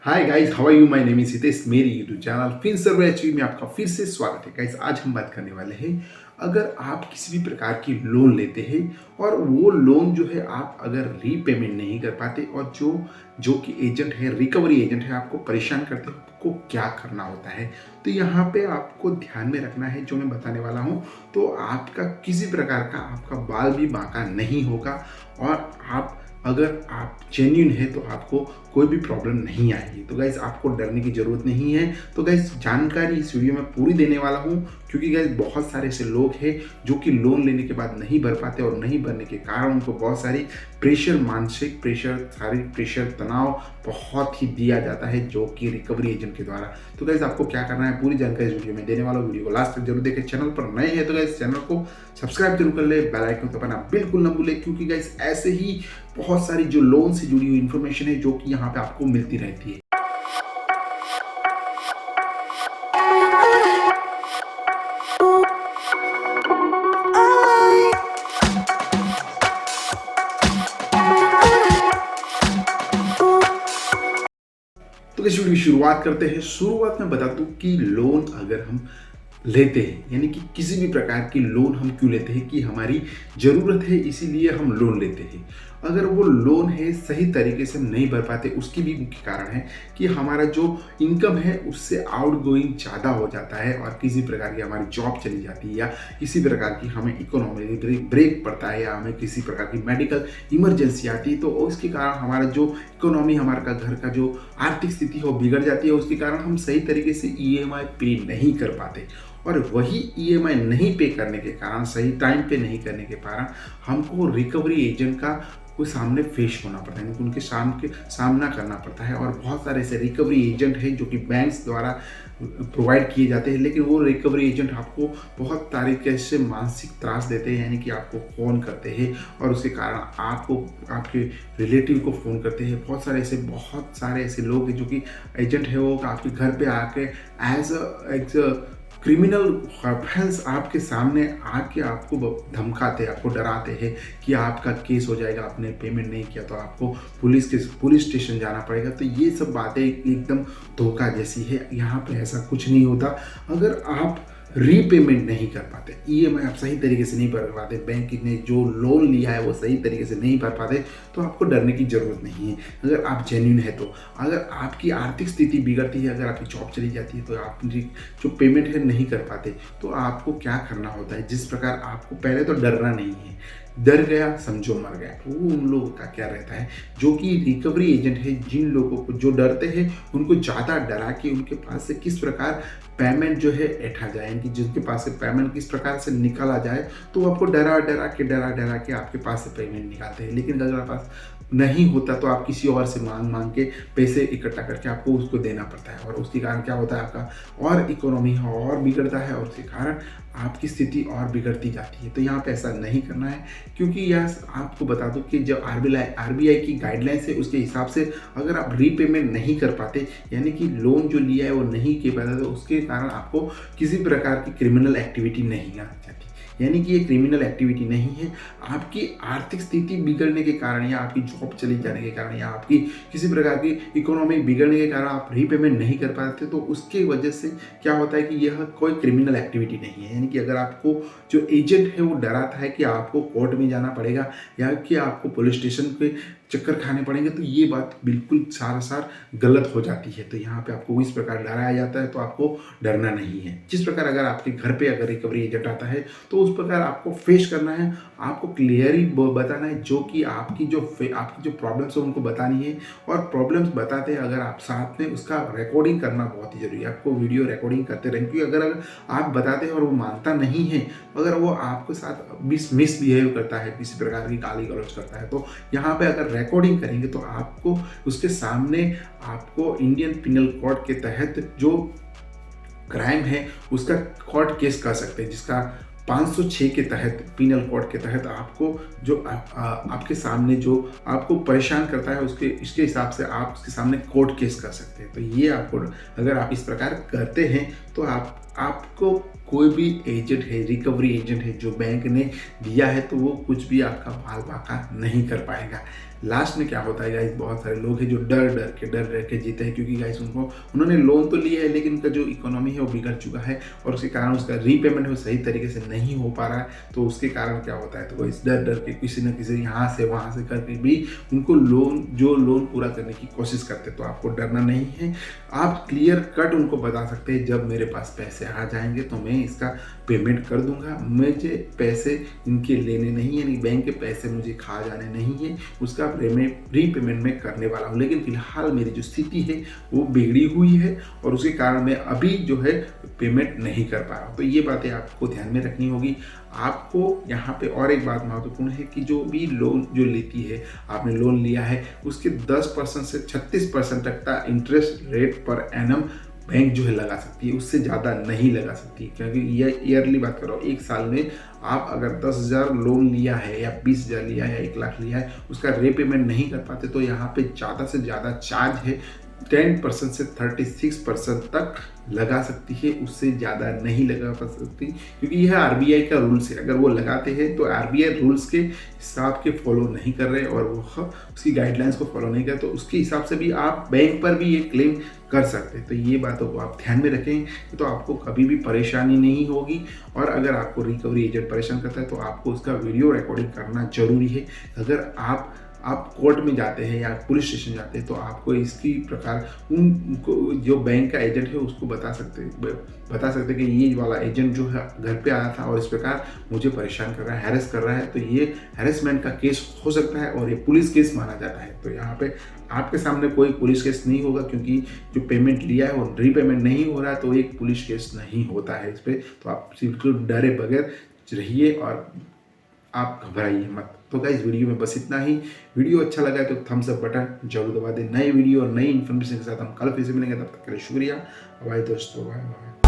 Hi guys, how are you? My name is Hitesh. मेरी YouTube channel fin serve H V आपका फिर से स्वागत है। गाइस, आज हम बात करने वाले हैं, अगर आप किसी भी प्रकार की लोन लेते हैं और वो लोन जो है आप अगर रीपेमेंट नहीं कर पाते और जो जो कि एजेंट है, रिकवरी एजेंट है, आपको परेशान करते हैं, आपको क्या करना होता है। तो यहाँ पे आपको ध्यान में रखना है जो मैं बताने वाला हूँ। तो आपका किसी प्रकार का आपका बाल भी बांका नहीं होगा और आप अगर आप जेन्युइन है तो आपको कोई भी प्रॉब्लम नहीं आएगी। तो गाइज आपको डरने की ज़रूरत नहीं है। तो गाइज जानकारी इस वीडियो में पूरी देने वाला हूँ, क्योंकि गाइज बहुत सारे ऐसे लोग हैं जो कि लोन लेने के बाद नहीं भर पाते और नहीं भरने के कारण उनको बहुत सारी प्रेशर, मानसिक प्रेशर, शारीरिक प्रेशर, तनाव बहुत ही दिया जाता है जो कि रिकवरी एजेंट के द्वारा। तो गाइज आपको क्या करना है, पूरी जानकारी इस वीडियो में देने वाला हूँ। वीडियो को लास्ट तक जरूर देखें। चैनल पर नए हैं तो गाइज चैनल को सब्सक्राइब जरूर कर ले, बेल आइकन दबाना बिल्कुल ना भूले, क्योंकि गाइज ऐसे ही बहुत सारी जो लोन से जुड़ी हुई इंफॉर्मेशन है जो कि यहाँ पे आपको मिलती रहती है। तो इस वीडियो की शुरुआत करते हैं। शुरुआत में बता दूं कि लोन अगर हम लेते हैं, यानी कि किसी भी प्रकार की लोन हम क्यों लेते हैं, कि हमारी ज़रूरत है इसीलिए हम लोन लेते हैं। अगर वो लोन है सही तरीके से हम नहीं भर पाते, उसकी भी मुख्य कारण है कि हमारा जो इनकम है उससे आउटगोइंग ज़्यादा हो जाता है और किसी प्रकार की हमारी जॉब चली जाती है या किसी प्रकार की हमें इकोनॉमी ब्रेक पड़ता है या हमें किसी प्रकार की मेडिकल इमरजेंसी आती है, तो उसके कारण हमारा जो इकोनॉमी, हमारा का घर का जो आर्थिक स्थिति है वो बिगड़ जाती है। उसके कारण हम सही तरीके से ईएमआई पे नहीं कर पाते और वही ईएमआई नहीं पे करने के कारण, सही टाइम पे नहीं करने के कारण हमको रिकवरी एजेंट का को सामने फेस होना पड़ता है, उनके सामना करना पड़ता है। और बहुत सारे ऐसे रिकवरी एजेंट हैं जो कि बैंक्स द्वारा प्रोवाइड किए जाते हैं, लेकिन वो रिकवरी एजेंट आपको बहुत तरीके से मानसिक त्रास देते हैं, यानी कि आपको फ़ोन करते हैं और उसके कारण आपको आपके रिलेटिव को फ़ोन करते हैं। बहुत सारे ऐसे लोग हैं जो कि एजेंट है, वो आपके घर पे आके एज अ क्रिमिनल ऑफेंस आपके सामने आके आपको धमकाते हैं, आपको डराते हैं कि आपका केस हो जाएगा, आपने पेमेंट नहीं किया तो आपको पुलिस स्टेशन जाना पड़ेगा। तो ये सब बातें एकदम धोखा जैसी है। यहाँ पे ऐसा कुछ नहीं होता। अगर आप रीपेमेंट नहीं कर पाते, ईएमआई आप सही तरीके से नहीं भर पाते, बैंक ने जो लोन लिया है वो सही तरीके से नहीं भर पाते, तो आपको डरने की ज़रूरत नहीं है। अगर आप जेन्युइन है तो अगर आपकी आर्थिक स्थिति बिगड़ती है, अगर आपकी जॉब चली जाती है, तो आप जो पेमेंट है नहीं कर पाते, तो आपको क्या करना होता है। जिस प्रकार आपको पहले तो डरना नहीं है, डर गया समझो मर गया। वो उन लोगों का क्या रहता है जो कि रिकवरी एजेंट है, जिन लोगों को जो डरते हैं उनको ज़्यादा डरा के उनके पास से किस प्रकार पेमेंट जो है ऐठा जाए, यानी कि जिनके पास से पेमेंट किस प्रकार से निकाला जाए, तो आपको डरा डरा के आपके पास से पेमेंट निकालते हैं। लेकिन अगर आपके पास नहीं होता तो आप किसी और से मांग के पैसे इकट्ठा करके आपको उसको देना पड़ता है, और उसके कारण क्या होता है, आपका और इकोनॉमी और बिगड़ता है और उसके कारण आपकी स्थिति और बिगड़ती जाती है। तो यहाँ पे ऐसा नहीं करना है, क्योंकि यह आपको बता दूं कि जब आरबीआई की गाइडलाइंस है उसके हिसाब से अगर आप रीपेमेंट नहीं कर पाते, यानी कि लोन जो लिया है वो नहीं के पाते, तो उसके कारण आपको किसी प्रकार की क्रिमिनल एक्टिविटी नहीं आनी चाहिए। यानी कि ये क्रिमिनल एक्टिविटी नहीं है। आपकी आर्थिक स्थिति बिगड़ने के कारण या आपकी जॉब चली जाने के कारण या आपकी किसी प्रकार की इकोनॉमी बिगड़ने के कारण आप रीपेमेंट नहीं कर पाते, तो उसके वजह से क्या होता है कि यह कोई क्रिमिनल एक्टिविटी नहीं है। यानी कि अगर आपको जो एजेंट है वो डराता है कि आपको कोर्ट में जाना पड़ेगा या कि आपको पुलिस स्टेशन पे चक्कर खाने पड़ेंगे, तो ये बात बिल्कुल सार गलत हो जाती है। तो यहाँ पे आपको इस प्रकार डराया जाता है, तो आपको डरना नहीं है। जिस प्रकार अगर आपके घर पे अगर रिकवरी एजेंट आता है तो उस प्रकार आपको फेस करना है, आपको क्लियरली बताना है जो कि आपकी जो प्रॉब्लम्स है उनको बतानी है। और प्रॉब्लम्स बताते हैं अगर आप साथ में उसका रिकॉर्डिंग करना बहुत ही जरूरी है। आपको वीडियो रिकॉर्डिंग करते रहें, क्योंकि अगर आप बताते हैं और वो मानता नहीं है, अगर वो आपके साथ मिसबिहेव करता है, किसी प्रकार की गाली गलौज करता है, तो यहाँ पे अगर रिकॉर्डिंग करेंगे तो आपको उसके सामने आपको इंडियन पिनल कोड के तहत जो क्राइम है उसका कोर्ट केस कर सकते हैं, जिसका 506 के तहत, पिनल कोड के तहत आपको जो आपके सामने जो आपको परेशान करता है इसके हिसाब से आप उसके सामने कोर्ट केस कर सकते हैं। तो ये आपको अगर आप इस प्रकार करते हैं तो आप आपको कोई भी एजेंट है, रिकवरी एजेंट है जो बैंक ने दिया है, तो वो कुछ भी आपका माल बाका नहीं कर पाएगा। लास्ट में क्या होता है गाइस, बहुत सारे लोग हैं जो डर डर के जीते हैं, क्योंकि गाइस उन्होंने लोन तो लिया है लेकिन उनका जो इकोनॉमी है वो बिगड़ चुका है और उसके कारण उसका रीपेमेंट है वो सही तरीके से नहीं हो पा रहा है। तो उसके कारण क्या होता है, तो गाइस डर के किसी न किसी यहाँ से वहाँ से करके भी उनको लोन पूरा करने की कोशिश करते हैं। तो आपको डरना नहीं है, आप क्लियर कट उनको बता सकते हैं जब मेरे पास पैसे आ जाएंगे तो मैं इसका पेमेंट कर दूंगा, मुझे पैसे इनके लेने नहीं है, बैंक के पैसे मुझे खा जाने नहीं है, उसका रीपेमेंट मैं करने वाला हूँ। लेकिन फिलहाल मेरी जो स्थिति है वो बिगड़ी हुई है और उसके कारण मैं अभी जो है पेमेंट नहीं कर पा रहा हूँ। तो ये बातें आपको ध्यान में रखनी होगी। आपको यहाँ पे और एक बात महत्वपूर्ण है कि जो भी लोन जो लेती है, आपने लोन लिया है, उसके 10% से 36% तक का interest rate per annum bank जो है लगा सकती है, उससे ज़्यादा नहीं लगा सकती। क्योंकि ये ईयरली बात कर रहा हूँ, एक साल में आप अगर 10,000 लोन लिया है या 20,000 लिया है या 1,00,000 लिया है, उसका रीपेमेंट नहीं कर पाते तो यहाँ पे ज़्यादा से ज़्यादा चार्ज है 10% से 36% तक लगा सकती है, उससे ज़्यादा नहीं लगा सकती, क्योंकि यह आरबीआई का रूल्स है। अगर वो लगाते हैं तो आरबीआई रूल्स के हिसाब के फॉलो नहीं कर रहे और वो उसकी गाइडलाइंस को फॉलो नहीं कर, तो उसके हिसाब से भी आप बैंक पर भी ये क्लेम कर सकते हैं। तो ये बातों को आप ध्यान में रखें तो आपको कभी भी परेशानी नहीं होगी। और अगर आपको रिकवरी एजेंट परेशान करता है तो आपको उसका वीडियो रिकॉर्डिंग करना जरूरी है। अगर आप कोर्ट में जाते हैं या पुलिस स्टेशन जाते हैं तो आपको इसकी प्रकार उनको जो बैंक का एजेंट है उसको बता सकते हैं कि ये वाला एजेंट जो है घर पे आया था और इस प्रकार मुझे परेशान कर रहा है, हैरेस कर रहा है, तो ये हैरेसमेंट का केस हो सकता है और ये पुलिस केस माना जाता है। तो यहाँ पे आपके सामने कोई पुलिस केस नहीं होगा, क्योंकि जो पेमेंट लिया है वो रीपेमेंट नहीं हो रहा है, तो एक पुलिस केस नहीं होता है इस पर। तो आप बिल्कुल डरे बगैर रहिए और आप घबराइए मत। तो गाइस वीडियो में बस इतना ही। वीडियो अच्छा लगा तो थम्स अप बटन जरूर दबा दें। नई वीडियो और नई इन्फॉर्मेशन के साथ हम कल फिर से मिलेंगे, तब तक के लिए शुक्रिया। बाय दोस्तों, बाय बाय।